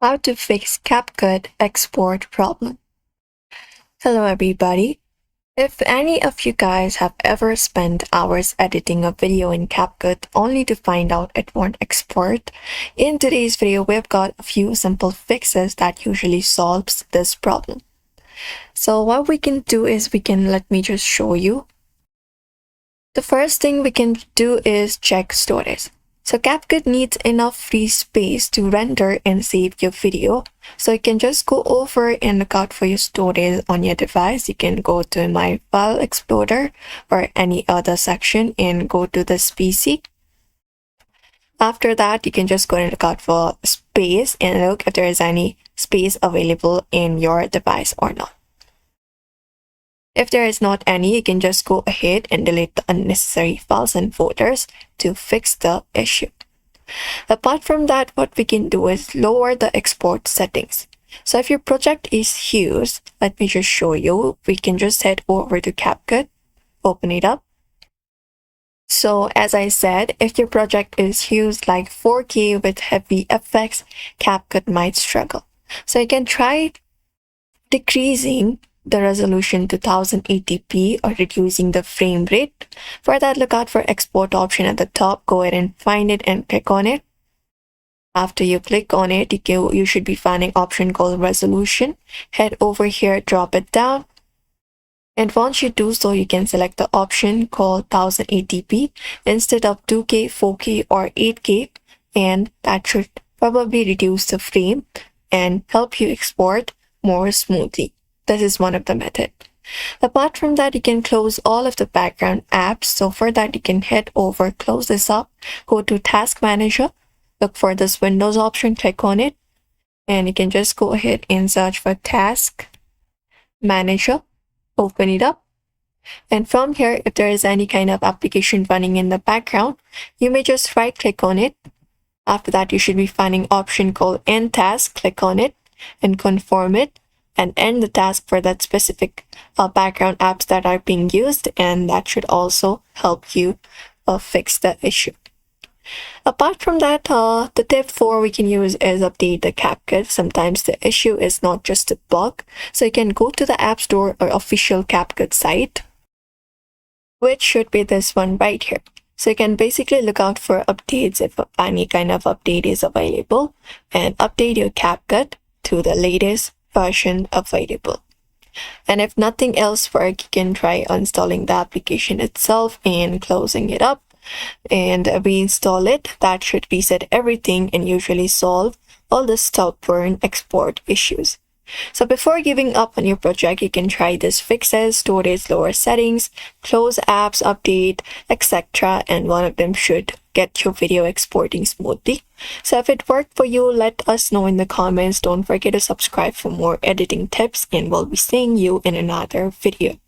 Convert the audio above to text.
How to fix CapCut Export Problem. Hello everybody. If any of you guys have ever spent hours editing a video in CapCut only to find out it won't export, in today's video we've got a few simple fixes that usually solves this problem. So what we can do is let me just show you. The first thing we can do is check storage. So CapCut needs enough free space to render and save your video. So you can just go over and look out for your storage on your device. You can go to My File Explorer or any other section and go to this PC. After that, you can just go and look out for space and look if there is any space available in your device or not. If there is not any, you can just go ahead and delete the unnecessary files and folders to fix the issue. Apart from that, what we can do is lower the export settings. So if your project is huge, let me just show you. We can just head over to CapCut, open it up. So as I said, if your project is huge like 4K with heavy effects, CapCut might struggle. So you can try decreasing the resolution to 1080p or reducing the frame rate. For that, look out for export option at the top. Go ahead and find it and click on it. After you click on it, you should be finding option called resolution. Head over here, drop it down. And once you do so, you can select the option called 1080p instead of 2K, 4K or 8K. And that should probably reduce the frame and help you export more smoothly. This is one of the methods. Apart from that, you can close all of the background apps. So for that, you can head over, close this up, go to Task Manager, look for this Windows option, click on it, and you can just go ahead and search for Task Manager, open it up. And from here, if there is any kind of application running in the background, you may just right click on it. After that, you should be finding option called End Task, click on it and confirm it and end the task for that specific background apps that are being used, and that should also help you fix the issue. Apart from that, the tip 4 we can use is update the CapCut. Sometimes the issue is not just a bug, so you can go to the App Store or official CapCut site, which should be this one right here. So you can basically look out for updates if any kind of update is available and update your CapCut to the latest version available. And if nothing else works, you can try uninstalling the application itself and closing it up and reinstall it. That should reset everything and usually solve all the stubborn export issues. So before giving up on your project, you can try these fixes: storage, lower settings, close apps, update, etc. And one of them should get your video exporting smoothly. So if it worked for you, let us know in the comments. Don't forget to subscribe for more editing tips, and we'll be seeing you in another video.